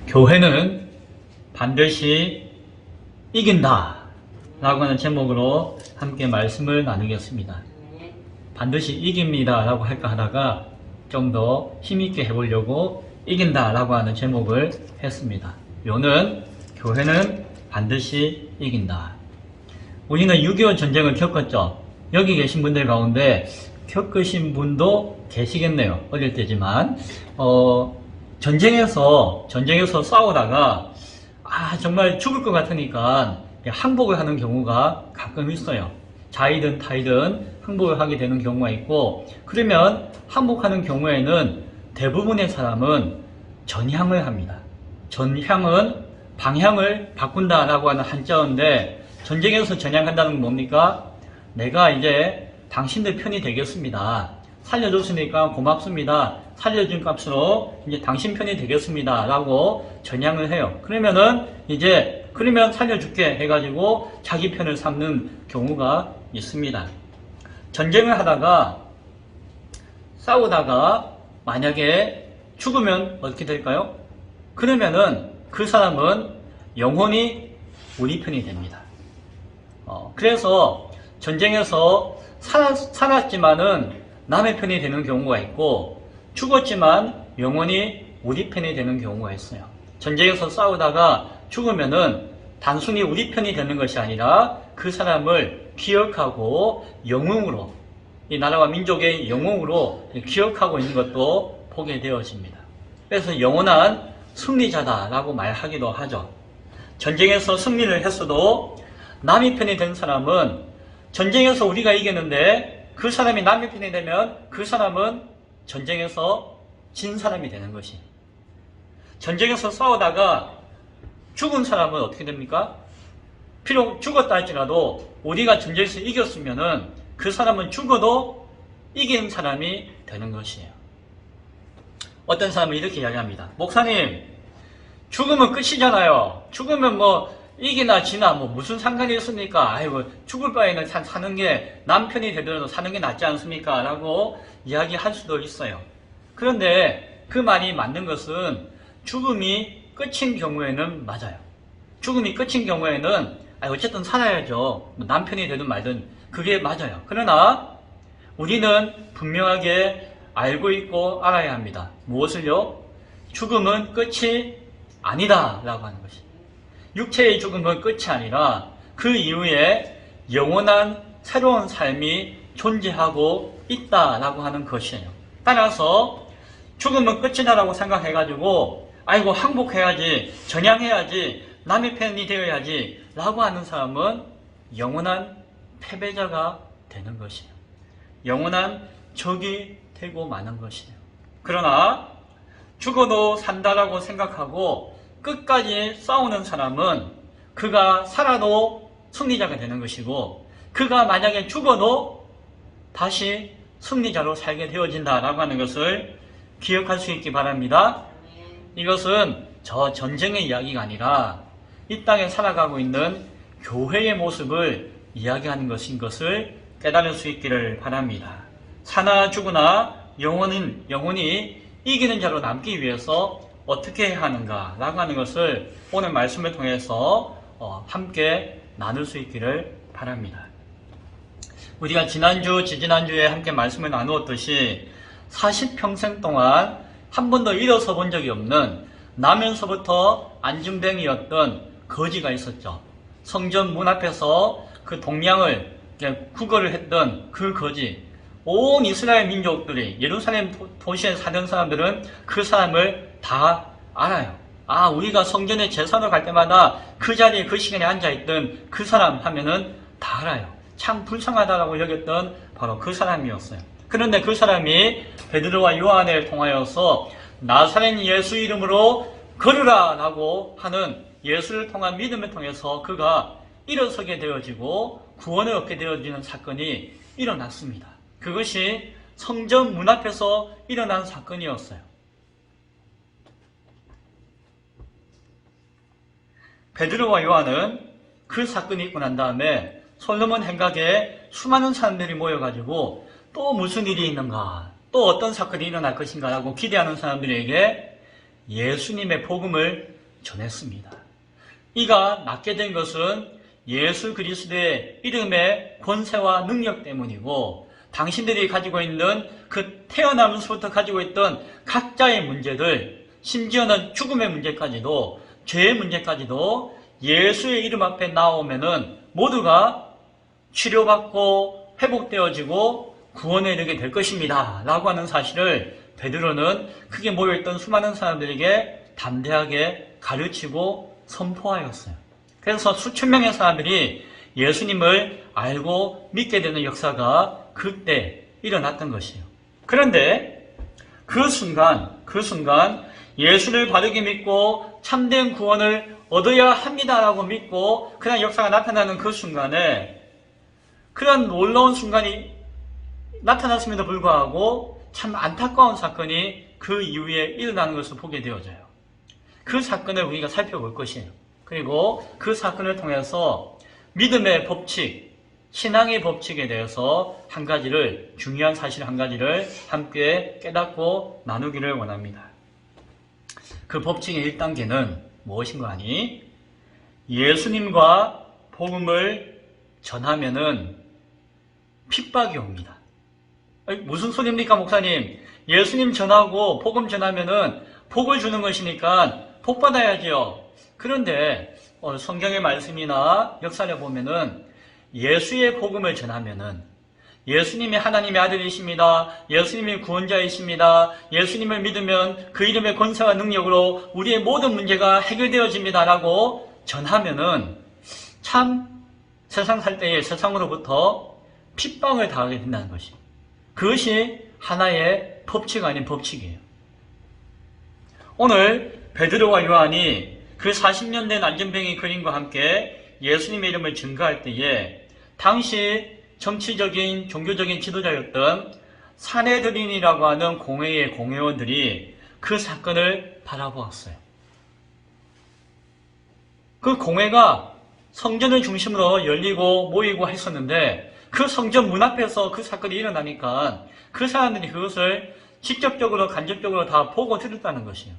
교회는 반드시 이긴다 라고 하는 제목으로 함께 말씀을 나누겠습니다. 반드시 이깁니다 라고 할까 하다가 좀 더 힘있게 해보려고 이긴다 라고 하는 제목을 했습니다. 요는 교회는 반드시 이긴다. 우리는 6.25 전쟁을 겪었죠. 여기 계신 분들 가운데 겪으신 분도 계시겠네요. 어릴 때지만 전쟁에서 싸우다가 정말 죽을 것 같으니까 항복을 하는 경우가 가끔 있어요. 자이든 타이든 항복을 하게 되는 경우가 있고, 그러면 항복하는 경우에는 대부분의 사람은 전향을 합니다. 전향은 방향을 바꾼다라고 하는 한자어인데, 전쟁에서 전향한다는 건 뭡니까? 내가 이제 당신들 편이 되겠습니다. 살려줬으니까 고맙습니다. 살려준 값으로 이제 당신 편이 되겠습니다. 라고 전향을 해요. 그러면 살려줄게 해가지고 자기 편을 삼는 경우가 있습니다. 전쟁을 하다가 싸우다가 만약에 죽으면 어떻게 될까요? 그러면은 그 사람은 영원히 우리 편이 됩니다. 그래서 전쟁에서 살았지만은 남의 편이 되는 경우가 있고, 죽었지만 영원히 우리 편이 되는 경우가 있어요. 전쟁에서 싸우다가 죽으면은 단순히 우리 편이 되는 것이 아니라 그 사람을 기억하고 영웅으로, 이 나라와 민족의 영웅으로 기억하고 있는 것도 보게 되어집니다. 그래서 영원한 승리자다라고 말하기도 하죠. 전쟁에서 승리를 했어도 남의 편이 된 사람은, 전쟁에서 우리가 이겼는데 그 사람이 남의 편이 되면 그 사람은 전쟁에서 진 사람이 되는 것이. 전쟁에서 싸우다가 죽은 사람은 어떻게 됩니까? 비록 죽었다 할지라도 우리가 전쟁에서 이겼으면은 그 사람은 죽어도 이긴 사람이 되는 것이에요. 어떤 사람은 이렇게 이야기합니다. 목사님, 죽으면 끝이잖아요. 죽으면 이기나 지나 무슨 상관이 있습니까? 아이고, 죽을 바에는 사는 게, 남편이 되더라도 사는 게 낫지 않습니까? 라고 이야기할 수도 있어요. 그런데 그 말이 맞는 것은 죽음이 끝인 경우에는 맞아요. 죽음이 끝인 경우에는 어쨌든 살아야죠. 남편이 되든 말든 그게 맞아요. 그러나 우리는 분명하게 알고 있고 알아야 합니다. 무엇을요? 죽음은 끝이 아니다 라고 하는 것이. 육체의 죽음은 끝이 아니라 그 이후에 영원한 새로운 삶이 존재하고 있다라고 하는 것이에요. 따라서 죽음은 끝이다라고 생각해가지고 아이고 항복해야지, 전향해야지, 남의 편이 되어야지 라고 하는 사람은 영원한 패배자가 되는 것이에요. 영원한 적이 되고 마는 것이에요. 그러나 죽어도 산다라고 생각하고 끝까지 싸우는 사람은 그가 살아도 승리자가 되는 것이고, 그가 만약에 죽어도 다시 승리자로 살게 되어진다라고 하는 것을 기억할 수 있기 바랍니다. 이것은 저 전쟁의 이야기가 아니라 이 땅에 살아가고 있는 교회의 모습을 이야기하는 것인 것을 깨달을 수 있기를 바랍니다. 사나 죽으나 영원히 이기는 자로 남기 위해서 어떻게 해야 하는가 라고 하는 것을 오늘 말씀을 통해서 함께 나눌 수 있기를 바랍니다. 우리가 지지난주에 함께 말씀을 나누었듯이 40평생 동안 한 번도 일어서 본 적이 없는, 나면서부터 안진뱅이였던 거지가 있었죠. 성전 문 앞에서 그 동량을 구걸을 했던 그 거지. 온 이스라엘 민족들이, 예루살렘 도시에 사는 사람들은 그 사람을 다 알아요. 우리가 성전에 제사를 갈 때마다 그 자리에 그 시간에 앉아있던 그 사람 하면은 다 알아요. 참 불쌍하다라고 여겼던 바로 그 사람이었어요. 그런데 그 사람이 베드로와 요한을 통하여서 나사렛 예수 이름으로 걸으라 라고 하는 예수를 통한 믿음을 통해서 그가 일어서게 되어지고 구원을 얻게 되어지는 사건이 일어났습니다. 그것이 성전 문 앞에서 일어난 사건이었어요. 베드로와 요한은 그 사건이 있고 난 다음에 솔로몬 행각에 수많은 사람들이 모여가지고 또 무슨 일이 있는가, 또 어떤 사건이 일어날 것인가 라고 기대하는 사람들에게 예수님의 복음을 전했습니다. 이가 낫게 된 것은 예수 그리스도의 이름의 권세와 능력 때문이고 당신들이 가지고 있는 그 태어나면서부터 가지고 있던 각자의 문제들, 심지어는 죽음의 문제까지도, 죄의 문제까지도 예수의 이름 앞에 나오면은 모두가 치료받고 회복되어지고 구원에 이르게 될 것입니다 라고 하는 사실을 베드로는 크게 모여있던 수많은 사람들에게 담대하게 가르치고 선포하였어요. 그래서 수천 명의 사람들이 예수님을 알고 믿게 되는 역사가 그때 일어났던 것이에요. 그런데 그 순간 예수를 바르게 믿고 참된 구원을 얻어야 합니다라고 믿고 그런 역사가 나타나는 그 순간에 그런 놀라운 순간이 나타났음에도 불구하고 참 안타까운 사건이 그 이후에 일어나는 것을 보게 되어져요. 그 사건을 우리가 살펴볼 것이에요. 그리고 그 사건을 통해서 믿음의 법칙, 신앙의 법칙에 대해서 중요한 사실 한 가지를 함께 깨닫고 나누기를 원합니다. 그 법칙의 1단계는 무엇인가 하니 예수님과 복음을 전하면은 핍박이 옵니다. 무슨 소리입니까, 목사님? 예수님 전하고 복음 전하면은 복을 주는 것이니까 복 받아야죠. 그런데 성경의 말씀이나 역사를 보면은 예수의 복음을 전하면은 예수님이 하나님의 아들이십니다. 예수님이 구원자이십니다. 예수님을 믿으면 그 이름의 권세와 능력으로 우리의 모든 문제가 해결되어집니다 라고 전하면은 참 세상 살 때에 세상으로부터 핍박을 당하게 된다는 것이, 그것이 하나의 법칙 아닌 법칙이에요. 오늘 베드로와 요한이 그 40년 된 안전병이 그림과 함께 예수님의 이름을 증거할 때에 당시 정치적인 종교적인 지도자였던 사내들인이라고 하는 공회의 공회원들이 그 사건을 바라보았어요. 그 공회가 성전을 중심으로 열리고 모이고 했었는데 그 성전 문 앞에서 그 사건이 일어나니까 그 사람들이 그것을 직접적으로 간접적으로 다 보고 들었다는 것이에요.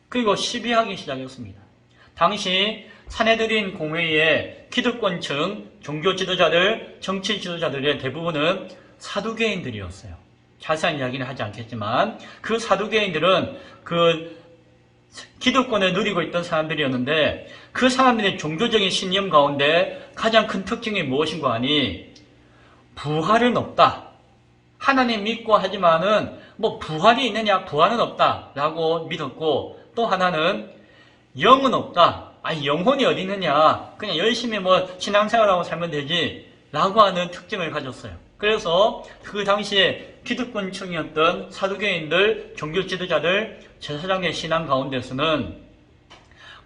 그리고 시비하기 시작했습니다. 당시 사내들인 공회의 기득권층, 종교 지도자들, 정치 지도자들의 대부분은 사두개인들이었어요. 자세한 이야기는 하지 않겠지만 그 사두개인들은 그 기득권을 누리고 있던 사람들이었는데 그 사람들의 종교적인 신념 가운데 가장 큰 특징이 무엇인가 하니 부활은 없다. 하나님 믿고 하지만은 부활이 있느냐? 부활은 없다 라고 믿었고, 또 하나는 영은 없다. 영혼이 어디 있느냐? 그냥 열심히 신앙생활하고 살면 되지 라고 하는 특징을 가졌어요. 그래서 그 당시에 기득권층이었던 사두개인들, 종교 지도자들, 제사장의 신앙 가운데서는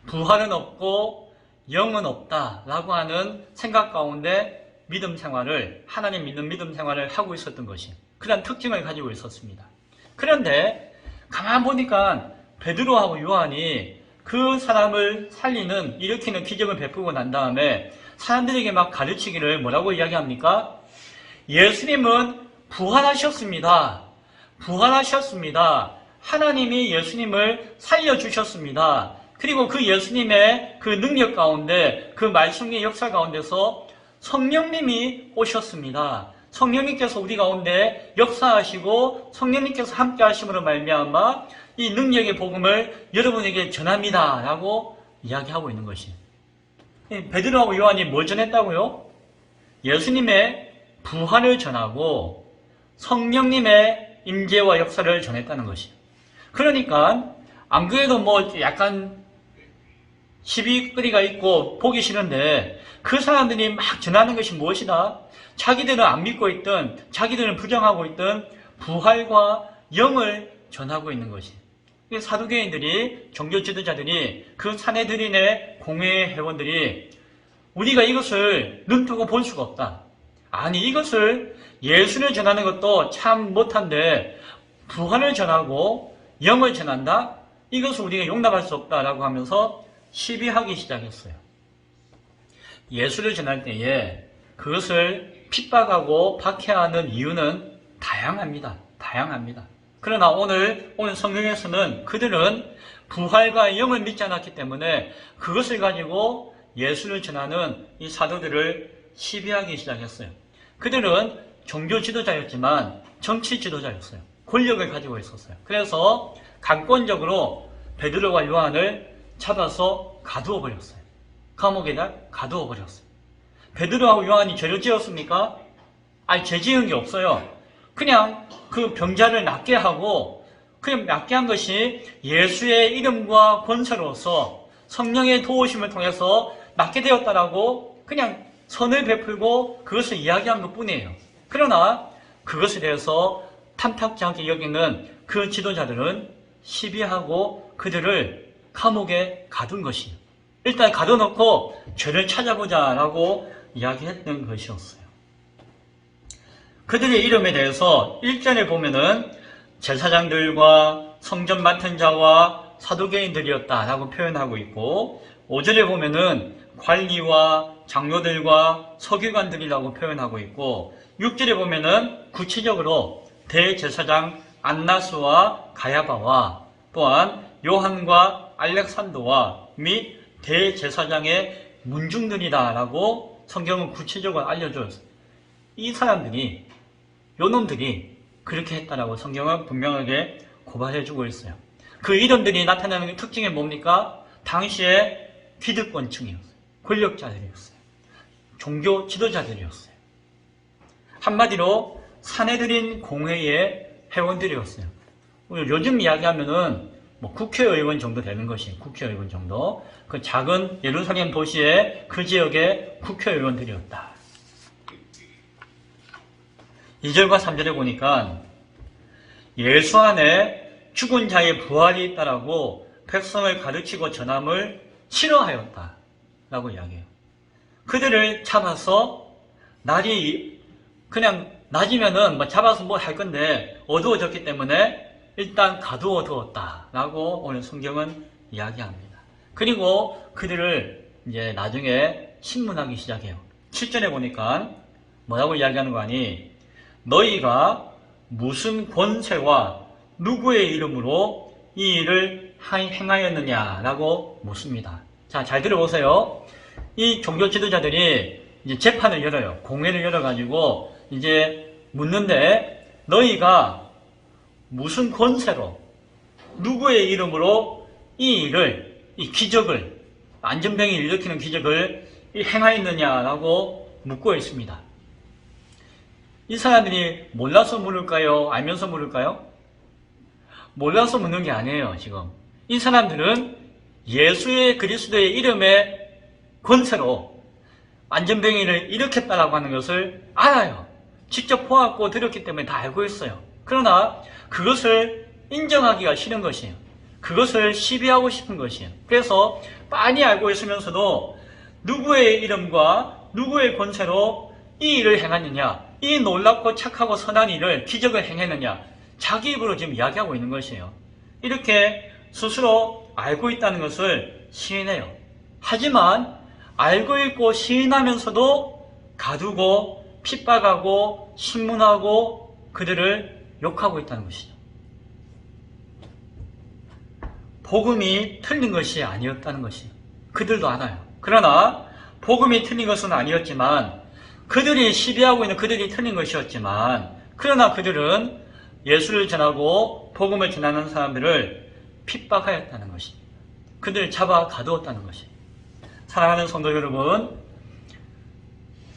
부활은 없고 영은 없다 라고 하는 생각 가운데 믿음 생활을, 하나님 믿는 믿음 생활을 하고 있었던 것이 그런 특징을 가지고 있었습니다. 그런데 가만 보니까 베드로하고 요한이 그 사람을 일으키는 기적을 베푸고 난 다음에 사람들에게 막 가르치기를 뭐라고 이야기합니까? 예수님은 부활하셨습니다. 부활하셨습니다. 하나님이 예수님을 살려주셨습니다. 그리고 그 예수님의 그 능력 가운데, 그 말씀의 역사 가운데서 성령님이 오셨습니다. 성령님께서 우리 가운데 역사하시고 성령님께서 함께 하심으로 말미암아 이 능력의 복음을 여러분에게 전합니다 라고 이야기하고 있는 것이에요. 베드로하고 요한이 뭘 전했다고요? 예수님의 부활을 전하고 성령님의 임재와 역사를 전했다는 것이에요. 그러니까 안 그래도 약간 시비거리가 있고 보기 싫은데 그 사람들이 막 전하는 것이 무엇이다? 자기들은 안 믿고 있던, 자기들은 부정하고 있던 부활과 영을 전하고 있는 것이. 사두개인들이, 종교 지도자들이, 그 사내들인의 공회 회원들이 우리가 이것을 눈뜨고 볼 수가 없다. 아니, 이것을 예수를 전하는 것도 참 못한데 부활을 전하고 영을 전한다? 이것을 우리가 용납할 수 없다라고 하면서 시비하기 시작했어요. 예수를 전할 때에 그것을 핍박하고 박해하는 이유는 다양합니다. 다양합니다. 그러나 오늘 성경에서는 그들은 부활과 영을 믿지 않았기 때문에 그것을 가지고 예수를 전하는 이 사도들을 시비하기 시작했어요. 그들은 종교 지도자였지만 정치 지도자였어요. 권력을 가지고 있었어요. 그래서 강권적으로 베드로와 요한을 잡아서 가두어 버렸어요. 감옥에다 가두어 버렸어요. 베드로하고 요한이 죄를 지었습니까? 아니, 죄 지은 게 없어요. 그냥 그 병자를 낫게 하고, 그냥 낫게 한 것이 예수의 이름과 권세로서 성령의 도우심을 통해서 낫게 되었다라고 그냥 선을 베풀고 그것을 이야기한 것 뿐이에요. 그러나 그것에 대해서 탐탁지 않게 여기는 그 지도자들은 시비하고 그들을 감옥에 가둔 것이에요. 일단 가둬놓고 죄를 찾아보자라고 이야기했던 것이었어요. 그들의 이름에 대해서 1절에 보면은 제사장들과 성전 맡은 자와 사두개인들이었다라고 표현하고 있고, 5절에 보면은 관리와 장로들과 서기관들이라고 표현하고 있고, 6절에 보면은 구체적으로 대제사장 안나스와 가야바와 또한 요한과 알렉산더와 및 대제사장의 문중들이다라고 성경은 구체적으로 알려줘요. 이 사람들이, 요놈들이 그렇게 했다라고 성경은 분명하게 고발해주고 있어요. 그 이름들이 나타나는 특징이 뭡니까? 당시에 기득권층이었어요. 권력자들이었어요. 종교 지도자들이었어요. 한마디로 사내들인 공회의 회원들이었어요. 요즘 이야기하면은 국회의원 정도 되는 것이에요. 국회의원 정도. 그 작은 예루살렘 도시의 그 지역의 국회의원들이었다. 2절과 3절에 보니까 예수 안에 죽은 자의 부활이 있다라고 백성을 가르치고 전함을 싫어하였다 라고 이야기해요. 그들을 잡아서 날이 그냥 낮이면은 잡아서 뭐 할 건데 어두워졌기 때문에 일단 가두어 두었다 라고 오늘 성경은 이야기합니다. 그리고 그들을 이제 나중에 신문하기 시작해요. 7절에 보니까 뭐라고 이야기하는 거 아니? 너희가 무슨 권세와 누구의 이름으로 이 일을 행하였느냐라고 묻습니다. 자, 잘 들어보세요. 이 종교 지도자들이 이제 재판을 열어요. 공회를 열어가지고 이제 묻는데, 너희가 무슨 권세로 누구의 이름으로 이 일을, 이 기적을, 안전병이 일으키는 기적을 행하였느냐라고 묻고 있습니다. 이 사람들이 몰라서 물을까요? 알면서 물을까요? 몰라서 묻는 게 아니에요, 지금. 이 사람들은 예수의 그리스도의 이름의 권세로 안전병이를 일으켰다라고 하는 것을 알아요. 직접 보았고 들었기 때문에 다 알고 있어요. 그러나 그것을 인정하기가 싫은 것이에요. 그것을 시비하고 싶은 것이에요. 그래서 빤히 알고 있으면서도 누구의 이름과 누구의 권세로 이 일을 행하느냐, 이 놀랍고 착하고 선한 일을, 기적을 행했느냐, 자기 입으로 지금 이야기하고 있는 것이에요. 이렇게 스스로 알고 있다는 것을 시인해요. 하지만 알고 있고 시인하면서도 가두고 핍박하고 신문하고 그들을 욕하고 있다는 것이죠. 복음이 틀린 것이 아니었다는 것이에요. 그들도 알아요. 그러나 복음이 틀린 것은 아니었지만, 그들이 시비하고 있는 그들이 틀린 것이었지만, 그러나 그들은 예수를 전하고 복음을 전하는 사람들을 핍박하였다는 것입니다. 그들을 잡아 가두었다는 것입니다. 사랑하는 성도 여러분,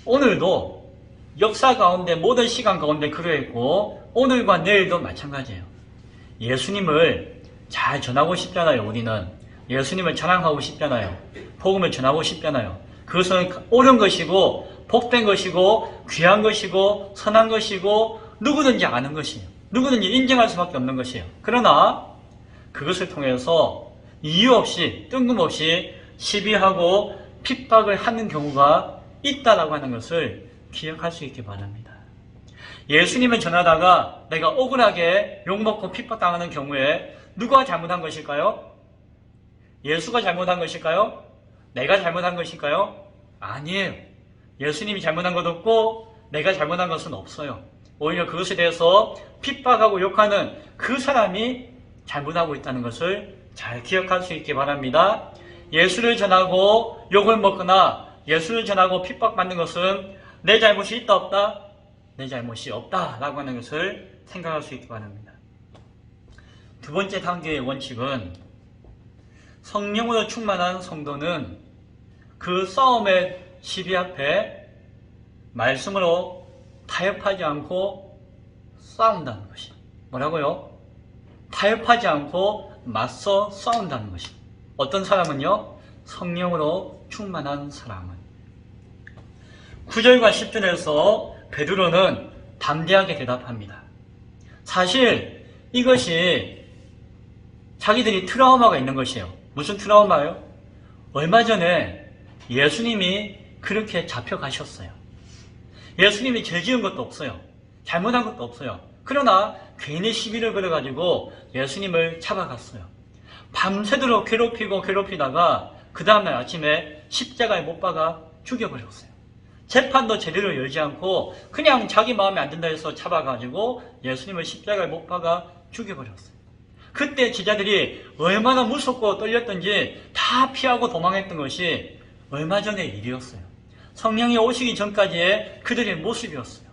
오늘도 역사 가운데 모든 시간 가운데 그러했고 오늘과 내일도 마찬가지예요. 예수님을 잘 전하고 싶잖아요. 우리는 예수님을 자랑하고 싶잖아요. 복음을 전하고 싶잖아요. 그것은 옳은 것이고 복된 것이고 귀한 것이고 선한 것이고 누구든지 아는 것이에요. 누구든지 인정할 수밖에 없는 것이에요. 그러나 그것을 통해서 이유 없이 뜬금없이 시비하고 핍박을 하는 경우가 있다라고 하는 것을 기억할 수 있기 바랍니다. 예수님을 전하다가 내가 억울하게 욕먹고 핍박당하는 경우에 누가 잘못한 것일까요? 예수가 잘못한 것일까요? 내가 잘못한 것일까요? 아니에요. 예수님이 잘못한 것 없고 내가 잘못한 것은 없어요. 오히려 그것에 대해서 핍박하고 욕하는 그 사람이 잘못하고 있다는 것을 잘 기억할 수 있기 바랍니다. 예수를 전하고 욕을 먹거나 예수를 전하고 핍박받는 것은 내 잘못이 있다 없다? 내 잘못이 없다라고 하는 것을 생각할 수 있기 바랍니다. 두 번째 단계의 원칙은 성령으로 충만한 성도는 그 싸움의 시비 앞에 말씀으로 타협하지 않고 싸운다는 것이. 뭐라고요? 타협하지 않고 맞서 싸운다는 것이. 어떤 사람은요? 성령으로 충만한 사람은. 9절과 10절에서 베드로는 담대하게 대답합니다. 사실 이것이 자기들이 트라우마가 있는 것이에요. 무슨 트라우마요? 얼마 전에 예수님이 그렇게 잡혀가셨어요. 예수님이 죄 지은 것도 없어요. 잘못한 것도 없어요. 그러나 괜히 시비를 걸어가지고 예수님을 잡아갔어요. 밤새도록 괴롭히다가 그 다음날 아침에 십자가에 못 박아 죽여버렸어요. 재판도 제대로 열지 않고 그냥 자기 마음에 안 든다 해서 잡아가지고 예수님을 십자가에 못 박아 죽여버렸어요. 그때 제자들이 얼마나 무섭고 떨렸던지 다 피하고 도망했던 것이 얼마 전의 일이었어요. 성령이 오시기 전까지의 그들의 모습이었어요.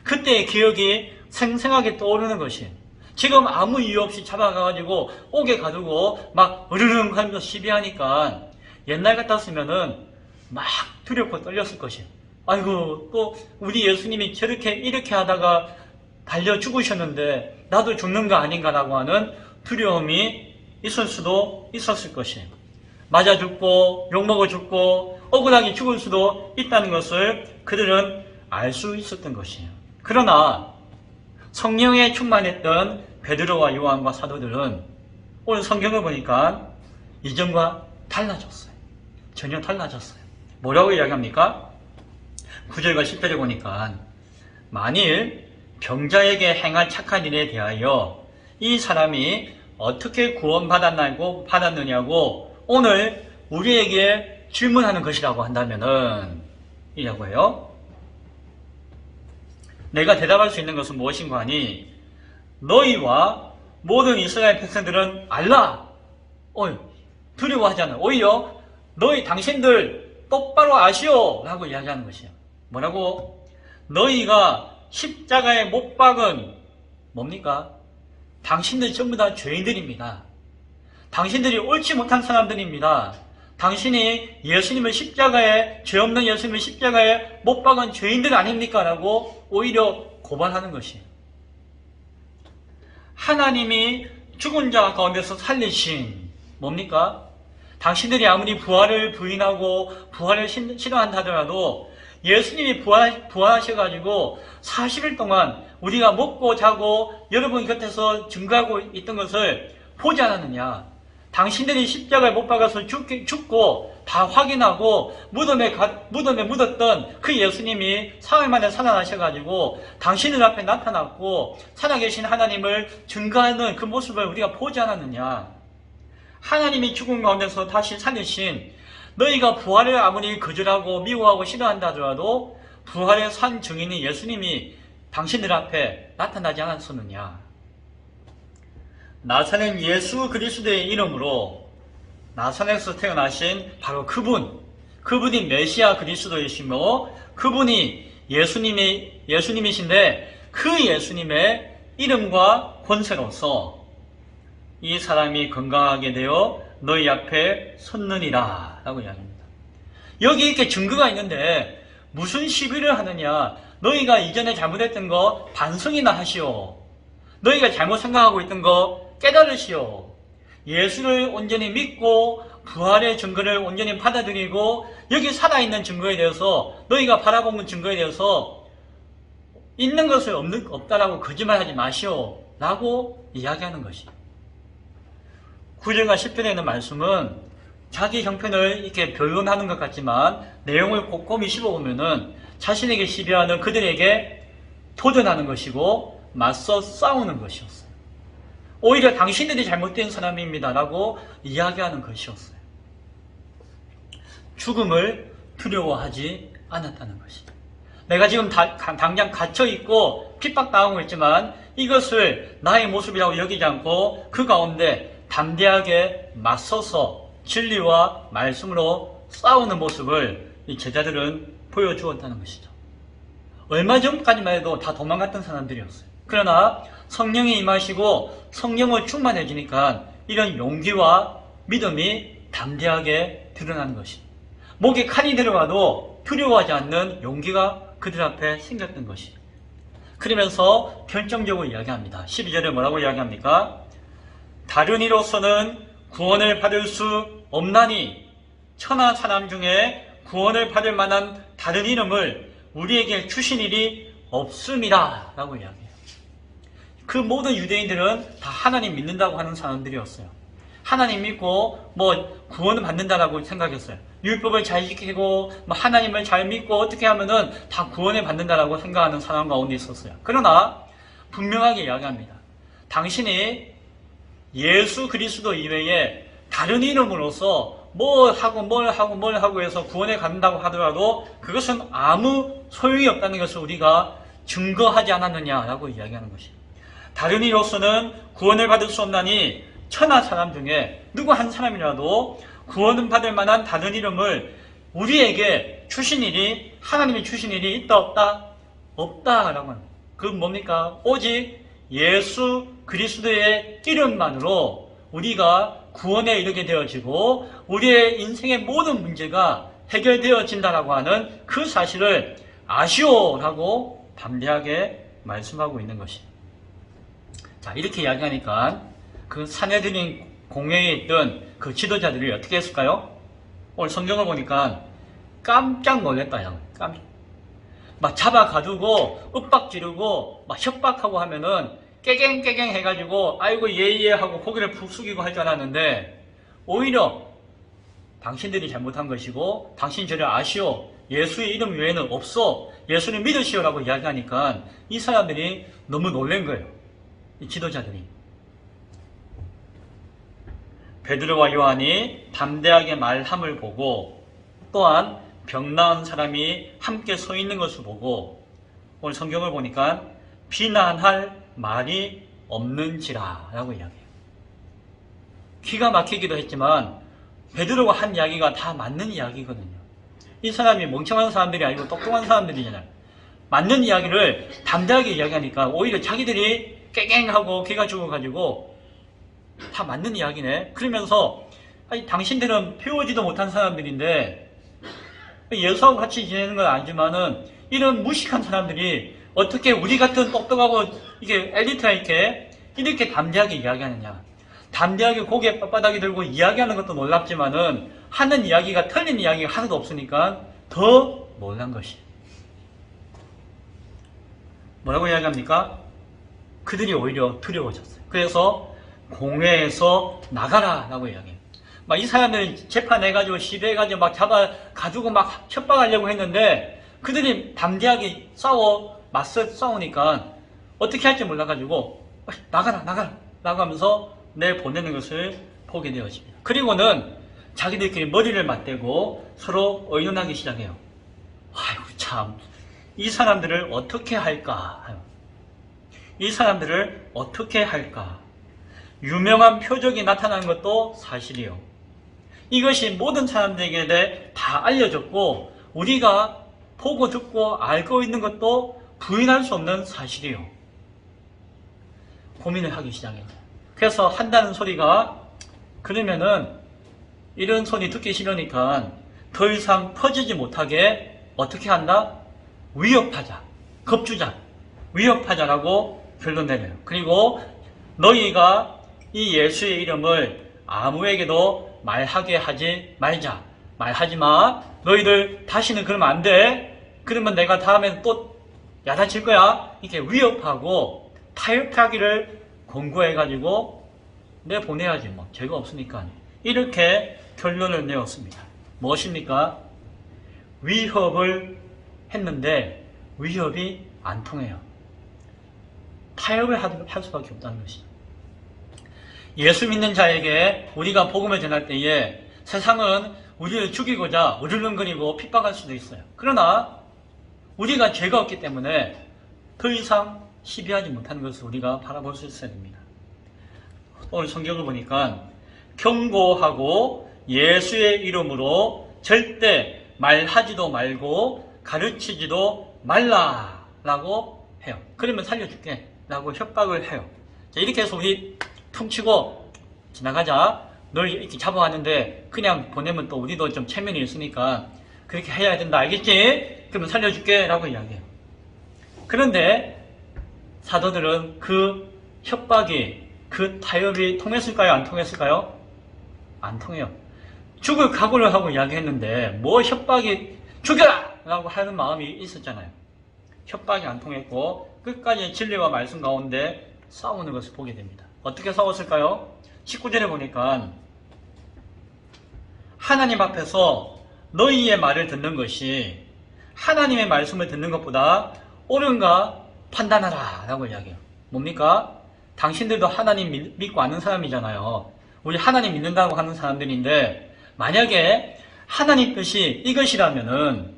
그때의 기억이 생생하게 떠오르는 것이 지금 아무 이유 없이 잡아가가지고 옥에 가두고 막 으르릉 하면서 시비하니까 옛날 같았으면은 막 두렵고 떨렸을 것이에요. 아이고 또 우리 예수님이 저렇게 이렇게 하다가 달려 죽으셨는데 나도 죽는 거 아닌가라고 하는 두려움이 있을 수도 있었을 것이에요. 맞아 죽고 욕먹어 죽고 억울하게 죽을 수도 있다는 것을 그들은 알 수 있었던 것이에요. 그러나 성령에 충만했던 베드로와 요한과 사도들은 오늘 성경을 보니까 이전과 달라졌어요. 전혀 달라졌어요. 뭐라고 이야기합니까? 9절과 10절에 보니까 만일 병자에게 행한 착한 일에 대하여 이 사람이 어떻게 받았느냐고 오늘 우리에게 질문하는 것이라고 한다면은 이라고 해요. 내가 대답할 수 있는 것은 무엇인가 하니 너희와 모든 이스라엘 백성들은 알라. 두려워하지 않아. 오히려 당신들 똑바로 아시오 라고 이야기하는 것이에요. 뭐라고? 너희가 십자가에 못 박은 뭡니까? 당신들 전부 다 죄인들입니다. 당신들이 옳지 못한 사람들입니다. 당신이 예수님을 죄 없는 예수님을 십자가에 못 박은 죄인들 아닙니까? 라고 오히려 고발하는 것이에요. 하나님이 죽은 자 가운데서 살리신 뭡니까? 당신들이 아무리 부활을 부인하고 부활을 싫어한다 하더라도 예수님이 부활하셔가지고 40일 동안 우리가 먹고 자고 여러분 곁에서 증거하고 있던 것을 보지 않았느냐. 당신들이 십자가에 못 박아서 죽고 다 확인하고 무덤에 묻었던 그 예수님이 사흘 만에 살아나셔가지고 당신들 앞에 나타났고 살아계신 하나님을 증거하는 그 모습을 우리가 보지 않았느냐. 하나님이 죽은 가운데서 다시 살리신 너희가 부활을 아무리 거절하고 미워하고 싫어한다 하더라도 부활의 산 증인인 예수님이 당신들 앞에 나타나지 않았었느냐. 나사렛 예수 그리스도의 이름으로 나사렛에서 태어나신 바로 그분이 메시아 그리스도이시며 그분이 예수님이신데 그 예수님의 이름과 권세로서 이 사람이 건강하게 되어 너희 앞에 섰느니라 라고 이야기합니다. 여기 이렇게 증거가 있는데 무슨 시비를 하느냐. 너희가 이전에 잘못했던 거 반성이나 하시오. 너희가 잘못 생각하고 있던 거 깨달으시오. 예수를 온전히 믿고 부활의 증거를 온전히 받아들이고 여기 살아있는 증거에 대해서 너희가 바라보는 증거에 대해서 있는 것을 없다라고 거짓말하지 마시오 라고 이야기하는 것이에요. 9절과 10절에 있는 말씀은 자기 형편을 이렇게 변론하는 것 같지만 내용을 꼼꼼히 씹어보면은 자신에게 시비하는 그들에게 도전하는 것이고 맞서 싸우는 것이었어요. 오히려 당신들이 잘못된 사람입니다 라고 이야기하는 것이었어요. 죽음을 두려워하지 않았다는 것이죠. 내가 지금 당장 갇혀있고 핍박당하고 있지만 이것을 나의 모습이라고 여기지 않고 그 가운데 담대하게 맞서서 진리와 말씀으로 싸우는 모습을 이 제자들은 보여주었다는 것이죠. 얼마 전까지만 해도 다 도망갔던 사람들이었어요. 그러나 성령이 임하시고 성령을 충만해지니까 이런 용기와 믿음이 담대하게 드러나는 것입니다. 목에 칼이 들어가도 두려워하지 않는 용기가 그들 앞에 생겼던 것이죠. 그러면서 결정적으로 이야기합니다. 12절에 뭐라고 이야기합니까? 다른 이로서는 구원을 받을 수 없나니 천하 사람 중에 구원을 받을 만한 다른 이름을 우리에게 주신 일이 없음이라 라고 이야기해요. 그 모든 유대인들은 다 하나님 믿는다고 하는 사람들이었어요. 하나님 믿고 구원을 받는다라고 생각했어요. 율법을 잘 지키고 하나님을 잘 믿고 어떻게 하면은 다 구원을 받는다라고 생각하는 사람 가운데 있었어요. 그러나 분명하게 이야기합니다. 당신이 예수 그리스도 이외에 다른 이름으로서 뭘 하고 해서 구원에 갖는다고 하더라도 그것은 아무 소용이 없다는 것을 우리가 증거하지 않았느냐라고 이야기하는 것입니다. 다른 이로서는 구원을 받을 수 없나니 천하 사람 중에 누구 한 사람이라도 구원을 받을 만한 다른 이름을 우리에게 주신 일이, 하나님이 주신 일이 있다 없다? 없다라고 합니다. 그건 뭡니까? 오직 예수 그리스도의 이름만으로 우리가 구원에 이르게 되어지고 우리의 인생의 모든 문제가 해결되어진다라고 하는 그 사실을 아시오라고 담대하게 말씀하고 있는 것입니다. 자, 이렇게 이야기하니까 그 산헤드린 공회에 있던 그 지도자들이 어떻게 했을까요? 오늘 성경을 보니까 깜짝 놀랐다. 막 잡아가두고 윽박 지르고 막 협박하고 하면은 깨갱깨갱 해가지고 아이고 예예 하고 고개를 푹 숙이고 할 줄 알았는데 오히려 당신들이 잘못한 것이고 당신 저를 아시오, 예수의 이름 외에는 없어, 예수를 믿으시오라고 이야기하니까 이 사람들이 너무 놀란 거예요. 이 지도자들이. 베드로와 요한이 담대하게 말함을 보고 또한 병 나은 사람이 함께 서 있는 것을 보고 오늘 성경을 보니까 비난할 말이 없는지라 라고 이야기해요. 기가 막히기도 했지만 베드로가 한 이야기가 다 맞는 이야기거든요. 이 사람이 멍청한 사람들이 아니고 똑똑한 사람들이잖아요. 맞는 이야기를 담대하게 이야기하니까 오히려 자기들이 깨갱하고 기가 죽어가지고 다 맞는 이야기네. 그러면서 아니, 당신들은 배우지도 못한 사람들인데 예수하고 같이 지내는 건 아니지만은 이런 무식한 사람들이 어떻게 우리 같은 똑똑하고 이게 엘리트가 이렇게 담대하게 이야기하느냐. 담대하게 고개 빳빳하게 들고 이야기하는 것도 놀랍지만은 하는 이야기가 틀린 이야기가 하나도 없으니까 더 놀란 것이. 뭐라고 이야기합니까? 그들이 오히려 두려워졌어요. 그래서 공회에서 나가라 라고 이야기해요. 막 이 사람들이 재판해가지고 시비해가지고 막 잡아가지고 막 협박하려고 했는데 그들이 담대하게 맞서 싸우니까 어떻게 할지 몰라가지고 나가라 하면서 내보내는 것을 보게 되어집니다. 그리고는 자기들끼리 머리를 맞대고 서로 의논하기 시작해요. 아이고 참, 이 사람들을 어떻게 할까? 이 사람들을 어떻게 할까? 유명한 표적이 나타나는 것도 사실이요. 이것이 모든 사람들에게 다 알려졌고 우리가 보고 듣고 알고 있는 것도 부인할 수 없는 사실이요. 고민을 하기 시작해요. 그래서 한다는 소리가 그러면은 이런 소리 듣기 싫으니까 더 이상 퍼지지 못하게 어떻게 한다? 위협하자. 겁주자. 위협하자라고 결론 내려요. 그리고 너희가 이 예수의 이름을 아무에게도 말하게 하지 말자. 말하지 마. 너희들 다시는 그러면 안 돼. 그러면 내가 다음에 또 야단칠 거야. 이렇게 위협하고 타협하기를 권고해가지고 내보내야지 뭐. 죄가 없으니까. 이렇게 결론을 내었습니다. 무엇입니까? 위협을 했는데 위협이 안 통해요. 타협을 할 수밖에 없다는 것이죠. 예수 믿는 자에게 우리가 복음을 전할 때에 세상은 우리를 죽이고자 으르렁거리고 핍박할 수도 있어요. 그러나 우리가 죄가 없기 때문에 더 이상 시비하지 못하는 것을 우리가 바라볼 수 있어야 됩니다. 오늘 성경을 보니까 경고하고 예수의 이름으로 절대 말하지도 말고 가르치지도 말라라고 해요. 그러면 살려줄게 라고 협박을 해요. 자, 이렇게 해서 우리 퉁치고 지나가자. 널 이렇게 잡아왔는데 그냥 보내면 또 우리도 좀 체면이 있으니까 그렇게 해야 된다. 알겠지? 그러면 살려줄게 라고 이야기해요. 그런데 사도들은 그 협박이, 그 타협이 통했을까요? 안 통했을까요? 안 통해요. 죽을 각오를 하고 이야기했는데 뭐 협박이 죽여라! 라고 하는 마음이 있었잖아요. 협박이 안 통했고 끝까지 진리와 말씀 가운데 싸우는 것을 보게 됩니다. 어떻게 싸웠을까요? 19절에 보니까 하나님 앞에서 너희의 말을 듣는 것이 하나님의 말씀을 듣는 것보다 옳은가 판단하라 라고 이야기해요. 뭡니까? 당신들도 하나님 믿고 아는 사람이잖아요. 우리 하나님 믿는다고 하는 사람들인데 만약에 하나님 뜻이 이것이라면은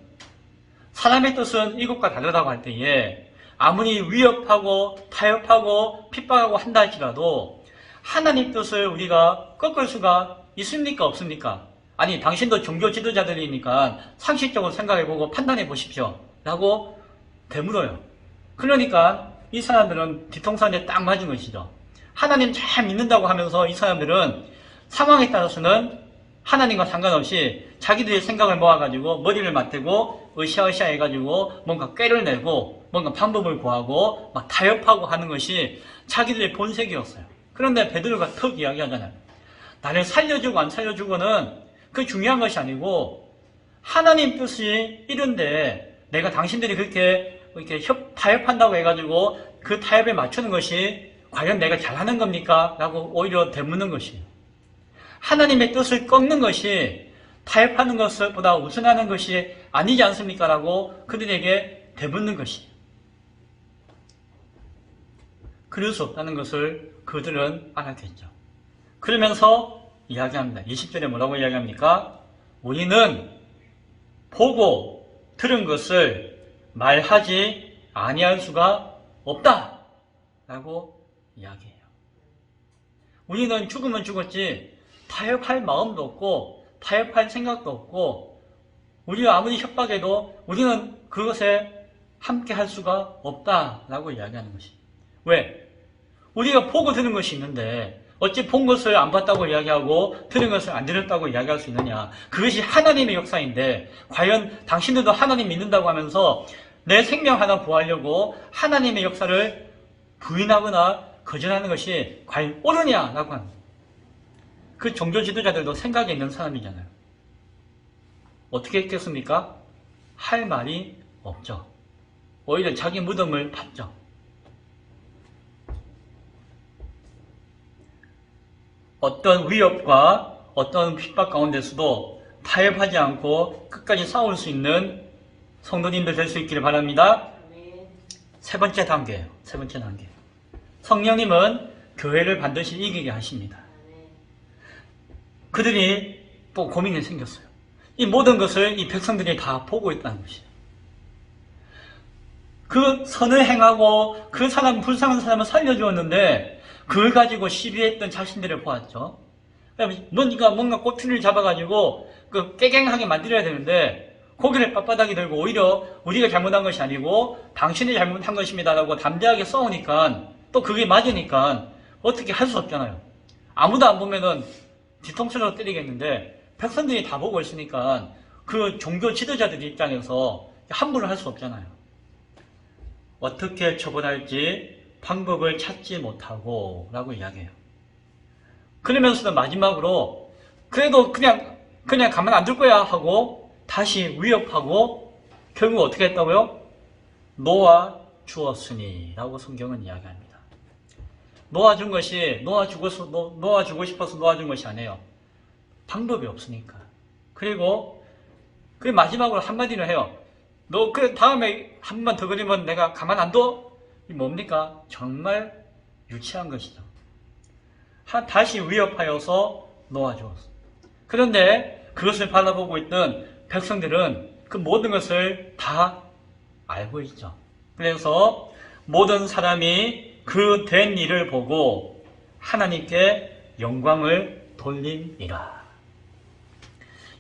사람의 뜻은 이것과 다르다고 할 때에 아무리 위협하고 타협하고 핍박하고 한다 할지라도 하나님 뜻을 우리가 꺾을 수가 있습니까? 없습니까? 아니 당신도 종교 지도자들이니까 상식적으로 생각해보고 판단해 보십시오 라고 되물어요. 그러니까 이 사람들은 뒤통수한테 딱 맞은 것이죠. 하나님 잘 믿는다고 하면서 이 사람들은 상황에 따라서는 하나님과 상관없이 자기들의 생각을 모아가지고 머리를 맞대고 으쌰으쌰 해가지고 뭔가 꾀를 내고 뭔가 방법을 구하고 막 타협하고 하는 것이 자기들의 본색이었어요. 그런데 베드로가 턱 이야기하잖아요. 나를 살려주고 안 살려주고는 그 중요한 것이 아니고 하나님 뜻이 이런데 내가 당신들이 그렇게 이렇게 타협한다고 해가지고 그 타협에 맞추는 것이 과연 내가 잘하는 겁니까? 라고 오히려 되묻는 것이에요. 하나님의 뜻을 꺾는 것이 타협하는 것보다 우선하는 것이 아니지 않습니까? 라고 그들에게 되묻는 것이에요. 그럴 수 없다는 것을 그들은 알아듣죠. 그러면서 이야기합니다. 20절에 뭐라고 이야기합니까? 우리는 보고 들은 것을 말하지 아니할 수가 없다 라고 이야기해요. 우리는 죽으면 죽었지 타협할 마음도 없고 타협할 생각도 없고 우리가 아무리 협박해도 우리는 그것에 함께 할 수가 없다라고 이야기하는 것이. 왜? 우리가 보고 들은 것이 있는데 어찌 본 것을 안 봤다고 이야기하고 들은 것을 안 들었다고 이야기할 수 있느냐. 그것이 하나님의 역사인데 과연 당신들도 하나님 믿는다고 하면서 내 생명 하나 구하려고 하나님의 역사를 부인하거나 거절하는 것이 과연 옳으냐라고 합니다. 그 종교 지도자들도 생각이 있는 사람이잖아요. 어떻게 했겠습니까? 할 말이 없죠. 오히려 자기 무덤을 팠죠. 어떤 위협과 어떤 핍박 가운데서도 타협하지 않고 끝까지 싸울 수 있는 성도님들 될 수 있기를 바랍니다. 세 번째 단계예요. 세 번째 단계. 성령님은 교회를 반드시 이기게 하십니다. 그들이 또 고민이 생겼어요. 이 모든 것을 이 백성들이 다 보고 있다는 것이에요. 그 선을 행하고 그 사람, 불쌍한 사람을 살려주었는데 그걸 가지고 시비했던 자신들을 보았죠. 뭔가 꼬투리를 잡아가지고 그 깨갱하게 만들어야 되는데 고개를 빳빳하게 들고 오히려 우리가 잘못한 것이 아니고 당신이 잘못한 것입니다라고 담대하게 싸우니까 또 그게 맞으니까 어떻게 할 수 없잖아요. 아무도 안 보면은 뒤통수로 때리겠는데 백성들이 다 보고 있으니까 그 종교 지도자들 입장에서 함부로 할 수 없잖아요. 어떻게 처벌할지 방법을 찾지 못하고 라고 이야기해요. 그러면서도 마지막으로 그래도 그냥 가만 안 둘 거야 하고 다시 위협하고 결국 어떻게 했다고요? 놓아 주었으니 라고 성경은 이야기합니다. 놓아준 것이 놓아주고 싶어서 놓아준 것이 아니에요. 방법이 없으니까. 그리고 그 마지막으로 한마디를 해요. 너 그 다음에 한 번 더 그리면 내가 가만 안 둬? 이 뭡니까? 정말 유치한 것이죠. 다시 위협하여서 놓아주었어. 그런데 그것을 바라보고 있던 백성들은 그 모든 것을 다 알고 있죠. 그래서 모든 사람이 그 된 일을 보고 하나님께 영광을 돌림이라.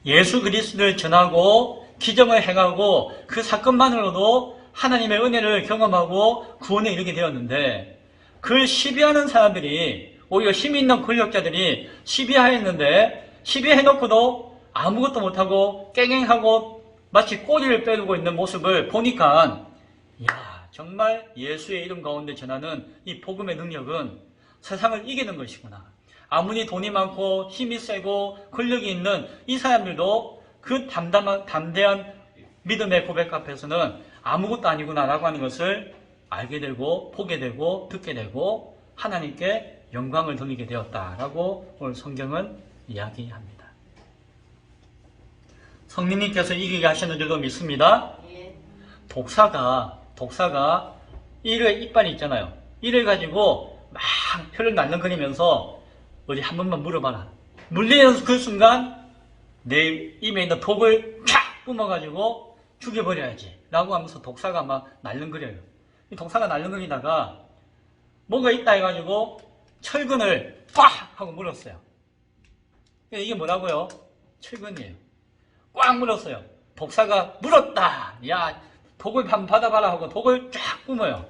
예수 그리스도를 전하고 기적을 행하고 그 사건만으로도 하나님의 은혜를 경험하고 구원에 이르게 되었는데, 그걸 시비하는 사람들이, 오히려 힘 있는 권력자들이 시비하였는데, 시비해놓고도 아무것도 못하고 깽깽하고 마치 꼬리를 빼두고 있는 모습을 보니까, 이야, 정말 예수의 이름 가운데 전하는 이 복음의 능력은 세상을 이기는 것이구나. 아무리 돈이 많고 힘이 세고 권력이 있는 이 사람들도 그 담대한 믿음의 고백 앞에서는 아무것도 아니구나라고 하는 것을 알게 되고 보게 되고 듣게 되고 하나님께 영광을 돌리게 되었다라고 오늘 성경은 이야기합니다. 성령님께서 이기게 하시는 줄로 믿습니다. 독사가 이를 이빨이 있잖아요. 이를 가지고 막 혀를 날름거리면서 어디 한 번만 물어봐라. 물리는 그 순간 내 입에 있는 독을 촥 뿜어가지고 죽여버려야지 라고 하면서 독사가 막 날름거려요. 이 독사가 날름거리다가 뭐가 있다 해가지고 철근을 꽉 하고 물었어요. 이게 뭐라고요? 철근이에요. 꽉 물었어요. 독사가 물었다. 야, 독을 한번 받아봐라 하고 독을 쫙 뿜어요.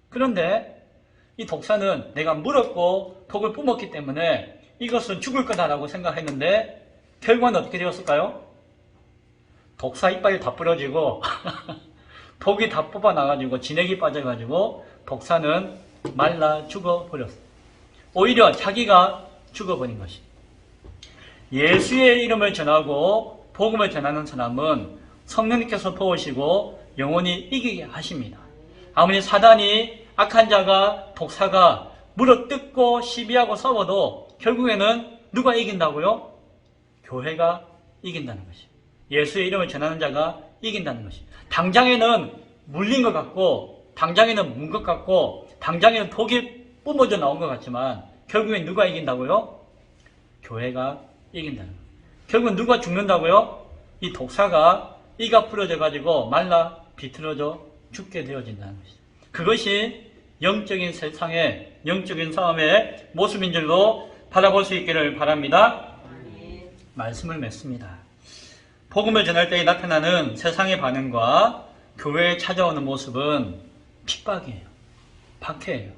그런데 이 독사는 내가 물었고 독을 뿜었기 때문에 이것은 죽을 거다라고 생각했는데 결과는 어떻게 되었을까요? 독사 이빨이 다 부러지고 독이 다 뽑아나가지고 진액이 빠져가지고 독사는 말라 죽어버렸어요. 오히려 자기가 죽어버린 것이. 예수의 이름을 전하고 복음을 전하는 사람은 성령님께서 도우시고 영원히 이기게 하십니다. 아무리 사단이 악한 자가 독사가 물어뜯고 시비하고 싸워도 결국에는 누가 이긴다고요? 교회가 이긴다는 것이. 예수의 이름을 전하는 자가 이긴다는 것이. 당장에는 물린 것 같고 당장에는 문 것 같고 당장에는 독이 뿜어져 나온 것 같지만 결국엔 누가 이긴다고요? 교회가 이긴다는 거예요. 결국은 누가 죽는다고요? 이 독사가 이가 부러져 가지고 말라 비틀어져 죽게 되어진다는 것이죠. 그것이 영적인 세상의 영적인 싸움의 모습인 줄로 바라볼 수 있기를 바랍니다. 말씀을 맺습니다. 복음을 전할 때에 나타나는 세상의 반응과 교회에 찾아오는 모습은 핍박이에요. 박해예요.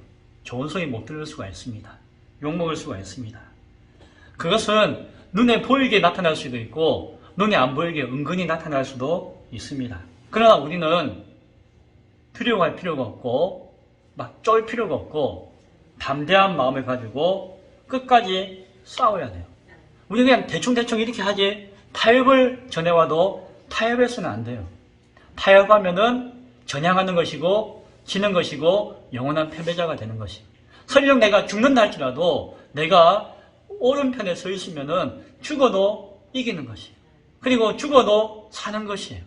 좋은 소리 못 들을 수가 있습니다. 욕먹을 수가 있습니다. 그것은 눈에 보이게 나타날 수도 있고 눈에 안 보이게 은근히 나타날 수도 있습니다. 그러나 우리는 두려워할 필요가 없고 막 쫄 필요가 없고 담대한 마음을 가지고 끝까지 싸워야 돼요. 우리 그냥 대충 이렇게 하지 타협을 전해와도 타협해서는 안 돼요. 타협하면은 전향하는 것이고 지는 것이고 영원한 패배자가 되는 것이에요. 설령 내가 죽는다 할지라도 내가 오른편에 서 있으면은 죽어도 이기는 것이에요. 그리고 죽어도 사는 것이에요.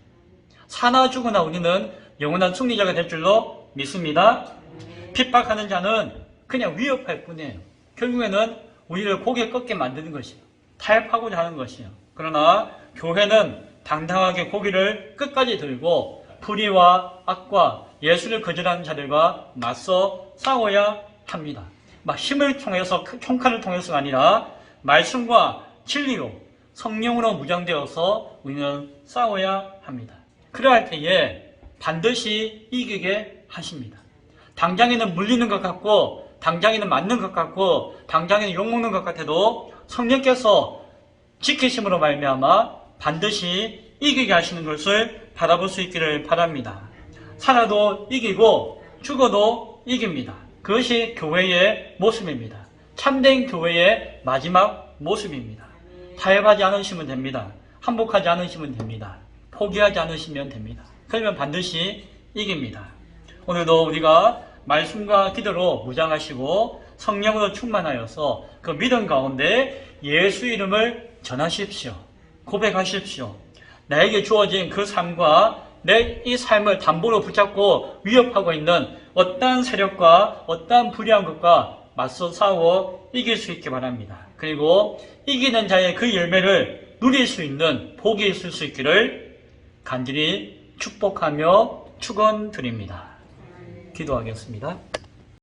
사나 죽으나 우리는 영원한 승리자가 될 줄로 믿습니다. 핍박하는 자는 그냥 위협할 뿐이에요. 결국에는 우리를 고개 꺾게 만드는 것이에요. 타협하고자 하는 것이에요. 그러나 교회는 당당하게 고개를 끝까지 들고 불의와 악과 예수를 거절하는 자들과 맞서 싸워야 합니다. 막 힘을 통해서, 총칼을 통해서가 아니라 말씀과 진리로 성령으로 무장되어서 우리는 싸워야 합니다. 그러할 때에 반드시 이기게 하십니다. 당장에는 물리는 것 같고 당장에는 맞는 것 같고 당장에는 욕먹는 것 같아도 성령께서 지키심으로 말미암아 반드시 이기게 하시는 것을 바라볼 수 있기를 바랍니다. 살아도 이기고 죽어도 이깁니다. 그것이 교회의 모습입니다. 참된 교회의 마지막 모습입니다. 타협하지 않으시면 됩니다. 항복하지 않으시면 됩니다. 포기하지 않으시면 됩니다. 그러면 반드시 이깁니다. 오늘도 우리가 말씀과 기도로 무장하시고 성령으로 충만하여서 그 믿음 가운데 예수 이름을 전하십시오. 고백하십시오. 나에게 주어진 그 삶과 내 이 삶을 담보로 붙잡고 위협하고 있는 어떠한 세력과 어떠한 불의한 것과 맞서 싸워 이길 수 있기 바랍니다. 그리고 이기는 자의 그 열매를 누릴 수 있는 복이 있을 수 있기를 간절히 축복하며 축원드립니다. 기도하겠습니다.